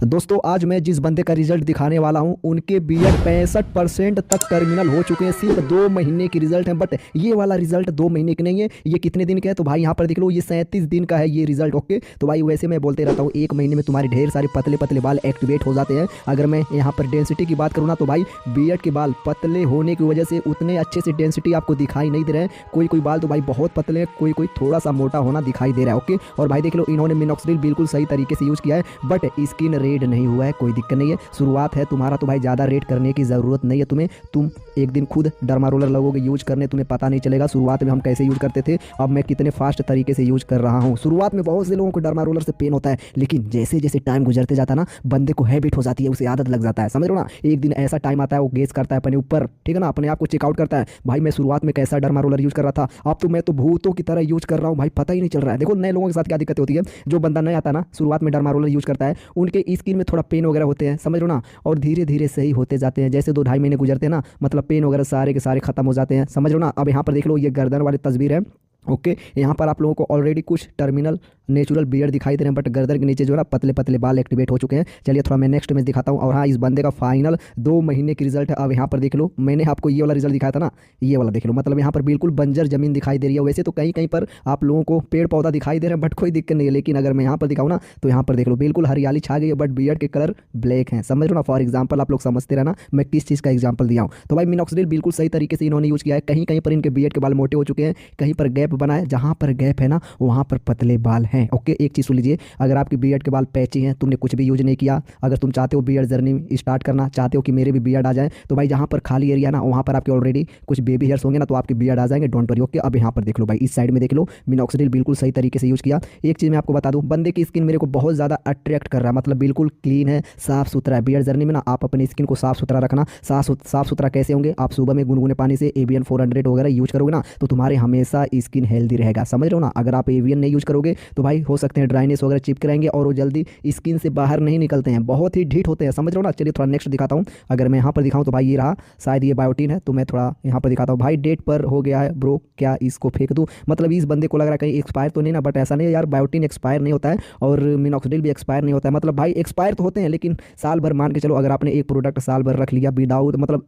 दोस्तों आज मैं जिस बंदे का रिजल्ट दिखाने वाला हूं उनके बीएड 65% तक टर्मिनल हो चुके हैं। सिर्फ 2 महीने की रिजल्ट है, बट ये वाला रिजल्ट 2 महीने की नहीं है। ये कितने दिन का है तो भाई यहाँ पर देख लो, ये 37 दिन का है ये रिजल्ट। ओके तो भाई वैसे मैं बोलते रहता हूँ 1 महीने में तुम्हारे ढेर सारे पतले पतले बाल एक्टिवेट हो जाते हैं। अगर मैं यहाँ पर डेंसिटी की बात करूँ ना तो भाई बीएड के बाल पतले होने की वजह से उतने अच्छे से डेंसिटी आपको दिखाई नहीं दे रहे हैं। कोई कोई बाल तो भाई बहुत पतले हैं, कोई कोई थोड़ा सा मोटा होना दिखाई दे रहा है। ओके और भाई देख लो, इन्होंने मिनॉक्सिडिल बिल्कुल सही तरीके से यूज़ किया है, बट स्किन रेड नहीं हुआ है, कोई दिक्कत नहीं है। शुरुआत है तुम्हारा तो भाई ज़्यादा रेड करने की ज़रूरत नहीं है तुम्हें। तुम एक दिन खुद डर्मा रोलर लगोगे यूज करने, तुम्हें पता नहीं चलेगा शुरुआत में हम कैसे यूज करते थे, अब मैं कितने फास्ट तरीके से यूज कर रहा हूँ। शुरुआत में बहुत से लोगों को डर्मा रोलर से पेन होता है, लेकिन जैसे जैसे टाइम गुजरते जाता है ना, बंदे को हैबिट हो जाती है, उसे आदत लग जाता है। समझ लो ना, एक दिन ऐसा टाइम आता है वो गेस करता है अपने ऊपर, ठीक है ना, अपने आप को चेकआउट करता है। भाई मैं शुरुआत में कैसा डर्मा रोलर यूज कर रहा था, अब तो मैं तो भूतों की तरह यूज कर रहा हूँ, भाई पता ही नहीं चल रहा है। देखो नए लोगों के साथ क्या दिक्कत होती है, जो बंदा नया आता है ना, शुरुआत में डर्मा रोलर यूज करता है, उनके स्किन में थोड़ा पेन वगैरह होते हैं, समझ लो ना, और धीरे धीरे सही होते जाते हैं। जैसे 2-2.5 महीने गुजरते हैं ना, मतलब पेन वगैरह सारे के सारे खत्म हो जाते हैं, समझ लो ना। अब यहाँ पर देख लो, ये गर्दन वाली तस्वीर है। ओके यहाँ पर आप लोगों को ऑलरेडी कुछ टर्मिनल नेचुरल बियर्ड दिखाई दे रहे हैं, बट गर्दन के नीचे जो है ना पतले पतले बाल एक्टिवेट हो चुके हैं। चलिए थोड़ा मैं नेक्स्ट में दिखाता हूँ। और हाँ, इस बंदे का फाइनल 2 महीने की रिजल्ट है। अब यहाँ पर देख लो, मैंने आपको ये वाला रिजल्ट दिखाया था ना, ये वाला देख लो, मतलब यहाँ पर बिल्कुल बंजर जमीन दिखाई दे रही है। वैसे तो कहीं कहीं पर आप लोगों को पेड़ पौधा दिखाई दे रहे हैं, बट कोई दिक्कत नहीं है। लेकिन अगर मैं यहाँ पर दिखाऊँ ना तो यहाँ पर देख लो बिल्कुल हरियाली छा गई है, बट बियर्ड के कलर ब्लैक हैं, समझ लो ना। फॉर एग्जाम्पल आप लोग समझते रहना मैं किस चीज़ का एग्जाम्पल दिया हूँ। तो भाई मिनॉक्सिडिल बिल्कुल सही तरीके से इन्होंने यूज़ किया है। कहीं कहीं पर इनके बियर्ड के बाल मोटे हो चुके हैं, कहीं पर गैप बना है, जहाँ पर गैप है ना वहाँ पर पतले बाल हैं। ओके एक चीज़ सुन लीजिए, अगर आपकी बीएड के बाल पैची हैं, तुमने कुछ भी यूज नहीं किया, अगर तुम चाहते हो बीएड जर्नी स्टार्ट करना चाहते हो कि मेरे भी बीएड आ जाए, तो भाई जहाँ पर खाली एरिया ना वहाँ पर आपके ऑलरेडी कुछ बेबी हेयर्स होंगे ना, तो आपके बीएड आ जाएंगे, डोंट वरी। ओके अब यहाँ पर देख लो भाई, इस साइड में देख लो, मिनॉक्सिडिल बिल्कुल सही तरीके से यूज़ किया। एक चीज़ मैं आपको बता दूँ, बंदे की स्किन मेरे को बहुत ज़्यादा अट्रैक्ट कर रहा है, मतलब बिल्कुल क्लीन है, साफ सुथरा है। बीएड जर्नी में ना आप अपनी स्किन को साफ सुथरा रखना। साफ सुथरा कैसे होंगे, आप सुबह में गुनगुने पानी से एवियन 400 वगैरह यूज करोगे ना, तो तुम्हारे हमेशा स्किन हेल्दी रहेगा, समझ रहे हो ना। अगर आप एवियन नहीं यूज करोगे तो भाई हो सकते हैं ड्राइनेस वगैरह चिपक रहेंगे और वो जल्दी स्किन से बाहर नहीं निकलते हैं, बहुत ही ढीठ होते हैं, समझ रहे हो ना। चलिए थोड़ा नेक्स्ट दिखाता हूँ। अगर मैं यहाँ पर दिखाऊँ तो भाई ये रहा, शायद ये बायोटीन है, तो मैं थोड़ा यहाँ पर दिखाता हूँ। भाई डेट पर हो गया है ब्रो, क्या इसको फेंक दूँ, मतलब इस बंदे को लग रहा है कहीं एक्सपायर तो नहीं ना, बट ऐसा नहीं है यार, बायोटीन एक्सपायर नहीं होता है और मिनॉक्सिडिल भी एक्सपायर नहीं होता है। मतलब भाई एक्सपायर तो होते हैं, लेकिन साल भर मान के चलो, अगर आपने एक प्रोडक्ट साल भर रख लिया विदाउट, मतलब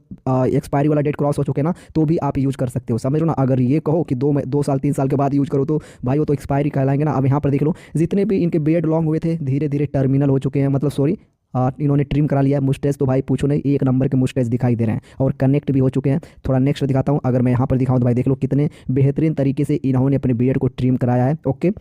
एक्सपायरी वाला डेट क्रॉस हो चुके ना, तो भी आप यूज कर सकते हो, समझ लो ना। अगर ये कहो कि 2 साल 3 साल के बाद यूज करो तो भाई वो तो एक्सपायरी कहलाएंगे ना। अब यहाँ पर देख लो, जितने भी इनके बियर्ड लॉन्ग हुए थे धीरे धीरे टर्मिनल हो चुके हैं, मतलब सॉरी इन्होंने ट्रिम करा लिया है। मुस्टेज तो भाई पूछो नहीं, 1 नंबर के मुस्टेज दिखाई दे रहे हैं और कनेक्ट भी हो चुके हैं। थोड़ा नेक्स्ट दिखाता हूँ। अगर मैं यहाँ पर दिखाऊँ तो भाई देख लो कितने बेहतरीन तरीके से इन्होंने अपने बियर्ड को ट्रिम कराया है। ओके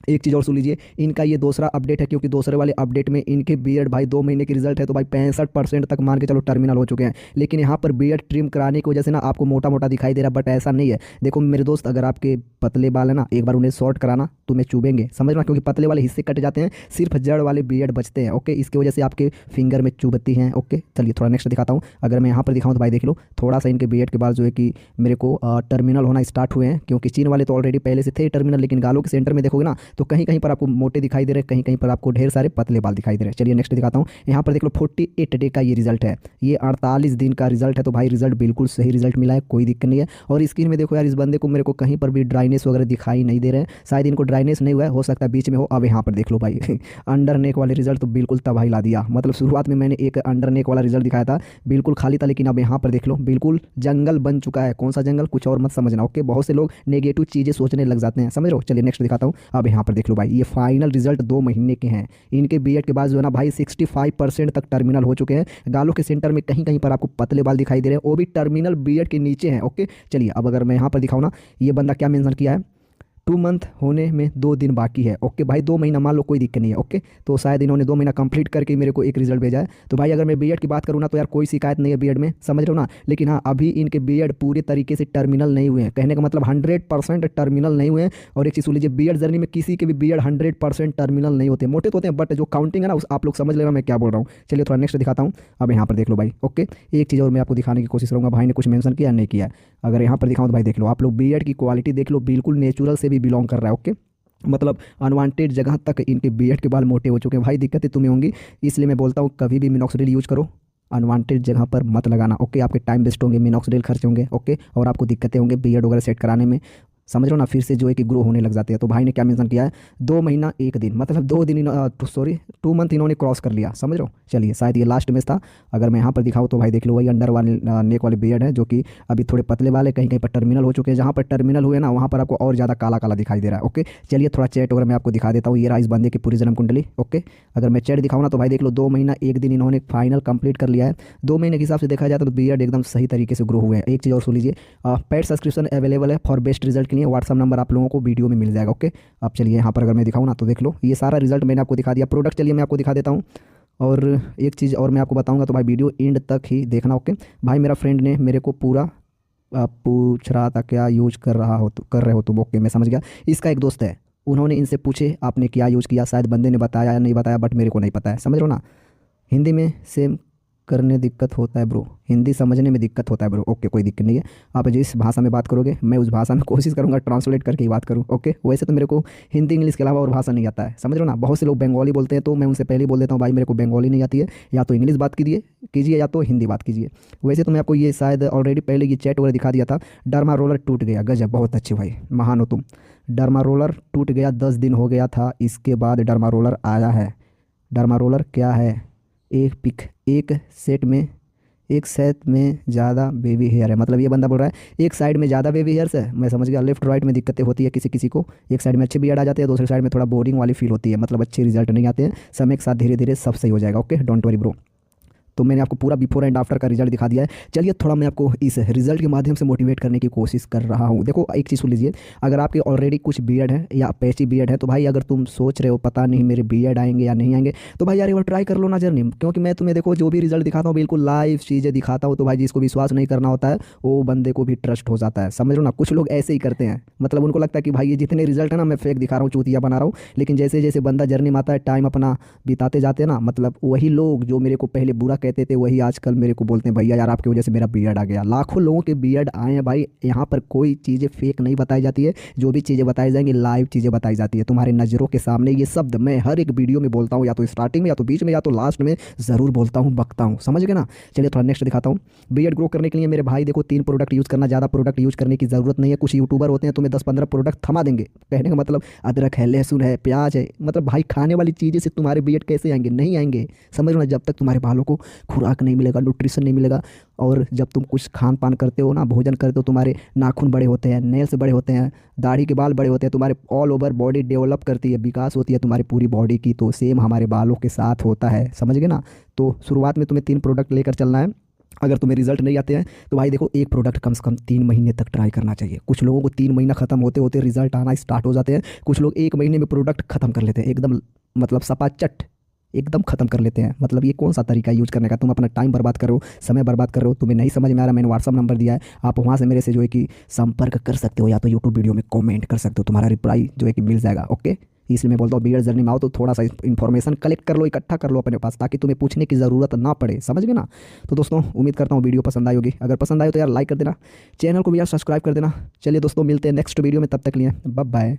एक चीज़ और सुन लीजिए, इनका ये दूसरा अपडेट है, क्योंकि दूसरे वाले अपडेट में इनके बियर्ड भाई 2 महीने की रिजल्ट है, तो भाई 65% तक मान के चलो टर्मिनल हो चुके हैं। लेकिन यहाँ पर बियर्ड ट्रिम कराने की वजह से ना आपको मोटा मोटा दिखाई दे रहा है, बट ऐसा नहीं है। देखो मेरे दोस्त, अगर आपके पतले बाल है ना, एक बार उन्हें शॉर्ट कराना तुम्हें चुभेंगे, समझना, क्योंकि पतले वाले हिस्से कट जाते हैं, सिर्फ जड़ वाले बियर्ड बचते हैं। ओके इसकी वजह से आपके फिंगर में चुभती हैं। ओके चलिए थोड़ा नेक्स्ट दिखाता हूँ। अगर मैं यहाँ पर दिखाऊँ तो भाई देख लो, थोड़ा सा इनके बियर्ड के बाल जो है कि मेरे को टर्मिनल होना स्टार्ट हुए हैं, क्योंकि चीन वाले तो ऑलरेडी पहले से थे टर्मिनल, लेकिन गालों के सेंटर में देखोगे ना तो कहीं कहीं पर आपको मोटे दिखाई दे रहे हैं, कहीं कहीं पर आपको ढेर सारे पतले बाल दिखाई दे रहे हैं। चलिए नेक्स्ट दिखाता हूँ। यहाँ पर देख लो 48 डे का ये रिजल्ट है, ये 48 दिन का रिजल्ट है, तो भाई रिजल्ट बिल्कुल सही रिजल्ट मिला है, कोई दिक्कत नहीं है। और स्किन में देखो यार, इस बंदे को मेरे को कहीं पर भी ड्राइनेस वगैरह दिखाई नहीं दे रहे हैं, शायद इनको ड्राइनेस नहीं हुआ है, हो सकता है बीच में हो। अब यहाँ पर देख लो भाई अंडर नेक वाले रिजल्ट तो बिल्कुल तबाही ला दिया। मतलब शुरुआत में मैंने एक अंडर नेक वाला रिजल्ट दिखाया था, बिल्कुल खाली था, लेकिन अब यहाँ पर देख लो बिल्कुल जंगल बन चुका है। कौन सा जंगल, कुछ और मत समझना। ओके बहुत से लोग नेगेटिव चीज़ें सोचने लग जाते हैं, समझ लो। चलिए नेक्स्ट दिखाता हूँ। अब यहाँ पर देख लो भाई, ये फाइनल रिजल्ट 2 महीने के हैं। इनके बीएड के बाद जो है ना भाई 65% तक टर्मिनल हो चुके हैं। गालों के सेंटर में कहीं कहीं पर आपको पतले बाल दिखाई दे रहे हैं, वो भी टर्मिनल बीएड के नीचे हैं। ओके चलिए अब अगर मैं यहाँ पर दिखाऊँ ना, ये बंदा क्या मेंशन किया है, 2 मंथ होने में 2 दिन बाकी है। ओके भाई 2 महीना मान लो, कोई दिक्कत नहीं है। ओके तो शायद इन्होंने 2 महीना कंप्लीट करके मेरे को एक रिजल्ट भेजा है। तो भाई अगर मैं बीएड की बात करूँ ना तो यार कोई शिकायत नहीं है बीएड में, समझ रहे हो ना। लेकिन हाँ, अभी इनके बीएड पूरे तरीके से टर्मिनल नहीं हुए हैं, कहने का मतलब 100% टर्मिनल नहीं हुए हैं। और एक चीज़ सुन लीजिए, बीएड जर्नी में किसी के भी बीएड 100% टर्मिनल नहीं होते, मोटे तो होते हैं, बट जो काउंटिंग है ना आप लोग समझ लेना मैं क्या बोल रहा हूँ। चलिए थोड़ा नेक्स्ट दिखाता हूँ। अब यहाँ पर देख लो भाई। ओके एक चीज़ और मैं आपको दिखाने की कोशिश करूँगा, भाई ने कुछ मेंशन किया नहीं किया। अगर यहाँ पर दिखाऊँ तो भाई देख लो, आप लोग बीएड की क्वालिटी देख लो, बिल्कुल नेचुरल से भी बिलोंग कर रहा है। ओके मतलब अनवांटेड जगह तक इनके बीएड के बाल मोटे हो चुके हैं। भाई दिक्कतें तुम्हें होंगी, इसलिए मैं बोलता हूँ कभी भी मिनॉक्सिडिल यूज करो, अनवांटेड जगह पर मत लगाना। ओके आपके टाइम वेस्ट होंगे, मिनॉक्सिडिल खर्च होंगे। ओके और आपको दिक्कतें होंगे बीएड वगैरह सेट कराने में, समझ रहे हो ना, फिर से जो है कि ग्रो होने लग जाते हैं। तो भाई ने क्या मेंशन किया है, 2 महीना 1 दिन, मतलब 2 दिन, सॉरी 2 मंथ इन्होंने क्रॉस कर लिया, समझ रहे हो। चलिए शायद ये लास्ट मैच था। अगर मैं यहाँ पर दिखाऊँ तो भाई देख लो, वही अंडर वाले नेक वाले बियर्ड है, जो कि अभी थोड़े पतले वाले, कहीं कहीं पर टर्मिनल हो चुके हैं। जहाँ पर टर्मिनल हुए ना, वहाँ पर आपको और ज़्यादा काला काला दिखाई दे रहा है। ओके चलिए थोड़ा चैट वगैरह मैं आपको दिखा देता हूँ। ये रहा इस बंदे की पूरी जन्म कुंडली। ओके अगर मैं चैट दिखाऊँ ना तो भाई देख लो, 2 महीना 1 दिन इन्होंने फाइनल कंप्लीट कर लिया है। 2 महीने के हिसाब से देखा जाए तो बियर्ड एकदम सही तरीके से ग्रो हुए हैं। एक चीज़ और सुन लीजिए, पेड सब्सक्रिप्शन अवेलेबल है फॉर बेस्ट रिजल्ट के लिए। व्हाट्सअप नंबर आप लोगों को वीडियो में मिल जाएगा। ओके अब चलिए यहाँ पर अगर मैं दिखाऊँ ना तो देख लो, ये सारा रिजल्ट मैंने आपको दिखा दिया। प्रोडक्ट चलिए मैं आपको दिखा देता हूँ। और एक चीज़ और मैं आपको बताऊंगा, तो भाई वीडियो एंड तक ही देखना। ओके भाई मेरा फ्रेंड ने मेरे को पूरा पूछ रहा था क्या यूज कर रहे हो तुम। ओके मैं समझ गया। इसका एक दोस्त है, उन्होंने इनसे पूछे आपने क्या यूज़ किया, शायद बंदे ने बताया या नहीं बताया, बट मेरे को नहीं पता है, समझ रहे हो ना। हिंदी में सेम करने दिक्कत होता है ब्रो, हिंदी समझने में दिक्कत होता है ब्रो। ओके कोई दिक्कत नहीं है, आप जिस भाषा में बात करोगे मैं उस भाषा में कोशिश करूंगा ट्रांसलेट करके ही बात करूं। ओके वैसे तो मेरे को हिंदी इंग्लिश के अलावा और भाषा नहीं आता है, समझ रहे हो ना। बहुत से लोग बंगाली बोलते हैं, तो मैं उनसे पहले ही बोल देता हूँ भाई मेरे को बंगाली नहीं आती है, या तो इंग्लिश बात कीजिए या तो हिंदी बात कीजिए। वैसे तो मैं आपको ये शायद ऑलरेडी पहले ये चैट वगैरह दिखा दिया था। डर्मा रोलर टूट गया, गजब, बहुत अच्छे भाई, महान हो तुम। डर्मा रोलर टूट गया, 10 दिन हो गया था, इसके बाद डर्मा रोलर आया है। डर्मा रोलर क्या है, एक सेट में ज़्यादा बेबी हेयर है, मतलब ये बंदा बोल रहा है एक साइड में ज़्यादा बेबी हेयर्स है। मैं समझ गया, लेफ्ट राइट में दिक्कतें होती है किसी किसी को, एक साइड में अच्छे बियर्ड आ जाते हैं, दूसरी साइड में थोड़ा बोरिंग वाली फील होती है, मतलब अच्छे रिजल्ट नहीं आते हैं। समय के साथ धीरे धीरे सब सही हो जाएगा। Okay don't worry bro. तो मैंने आपको पूरा बिफोर एंड आफ्टर का रिजल्ट दिखा दिया है। चलिए थोड़ा मैं आपको इस रिजल्ट के माध्यम से मोटिवेट करने की कोशिश कर रहा हूँ। देखो एक चीज़ सुन लीजिए, अगर आपके ऑलरेडी कुछ बियर्ड है या पैची बियर्ड है, तो भाई अगर तुम सोच रहे हो पता नहीं मेरे बियर्ड आएंगे या नहीं आएंगे, तो भाई यार एक बार ट्राई कर लो ना जर्नी। क्योंकि मैं तुम्हें देखो जो भी रिजल्ट दिखाता हूँ बिल्कुल लाइव चीज़ें दिखाता हूँ, तो भाई जिसको विश्वास नहीं करना होता है वो बंदे को भी ट्रस्ट हो जाता है, समझ लो ना। कुछ लोग ऐसे ही करते हैं, मतलब उनको लगता है कि भाई ये जितने रिजल्ट है ना मैं फेक दिखा रहा हूँ, चूतिया बना रहा हूँ। लेकिन जैसे जैसे बंदा जर्नी में आता है, टाइम अपना बिताते जाते हैं ना, मतलब वही लोग जो मेरे को पहले बुरा कहते थे वही आजकल मेरे को बोलते हैं भैया यार आपकी वजह से मेरा बियर्ड आ गया। लाखों लोगों के बियर्ड आए हैं भाई, यहाँ पर कोई चीज़ें फेक नहीं बताई जाती है, जो भी चीज़ें बताई जाएंगी लाइव चीज़ें बताई जाती है तुम्हारे नज़रों के सामने। ये शब्द मैं हर एक वीडियो में बोलता हूँ, या तो स्टार्टिंग में या तो बीच में या तो लास्ट में ज़रूर बोलता हूँ, बकता हूँ, समझ गए ना। चलिए थोड़ा नेक्स्ट दिखाता हूँ। बियर्ड ग्रो करने के लिए मेरे भाई देखो 3 प्रोडक्ट यूज़ करना, ज़्यादा प्रोडक्ट यूज़ करने की ज़रूरत नहीं है। कुछ यूट्यूबर होते हैं तुम्हें 10-15 प्रोडक्ट थमा देंगे, कहने का मतलब अदरक है, लहसुन है, प्याज है, मतलब भाई खाने वाली चीज़ें से तुम्हारे बियर्ड कैसे आएंगे, नहीं आएंगे, समझ लो ना। जब तक तुम्हारे बालों को खुराक नहीं मिलेगा, न्यूट्रिशन नहीं मिलेगा, और जब तुम कुछ खान पान करते हो ना, भोजन करते हो, तुम्हारे नाखून बड़े होते हैं, नेल्स बड़े होते हैं, दाढ़ी के बाल बड़े होते हैं, तुम्हारे ऑल ओवर बॉडी डेवलप करती है, विकास होती है तुम्हारी पूरी बॉडी की। तो सेम हमारे बालों के साथ होता है, समझ गए ना। तो शुरुआत में तुम्हें 3 प्रोडक्ट लेकर चलना है। अगर तुम्हें रिजल्ट नहीं आते हैं तो भाई देखो एक प्रोडक्ट कम से कम 3 महीने तक ट्राई करना चाहिए। कुछ लोगों को 3 महीना खत्म होते होते रिजल्ट आना स्टार्ट हो जाते हैं, कुछ लोग 1 महीने में प्रोडक्ट खत्म कर लेते हैं एकदम, मतलब सपाचट एकदम खत्म कर लेते हैं। मतलब ये कौन सा तरीका यूज करने का, तुम अपना टाइम बर्बाद कर रहे हो, समय बर्बाद कर रहे हो। तुम्हें नहीं समझ में आ रहा, मैंने व्हाट्सअप नंबर दिया है, आप वहाँ से मेरे से जो है कि संपर्क कर सकते हो, या तो यूट्यूब वीडियो में कमेंट कर सकते हो, तुम्हारा रिप्लाई जो है कि मिल जाएगा। ओके इसलिए मैं बोलता हूँ बियर्ड जर्नी में आओ तो थोड़ा सा इन्फॉर्मेशन कलेक्ट कर लो, इकट्ठा कर लो अपने पास, ताकि तुम्हें पूछने की ज़रूरत ना पड़े, समझ गए ना। तो दोस्तों उम्मीद करता हूँ वीडियो पसंद आई होगी, अगर पसंद आए तो यार लाइक कर देना, चैनल को भी यार सब्सक्राइब कर देना। चलिए दोस्तों मिलते हैं नेक्स्ट वीडियो में, तब तक लिए बाय बाय।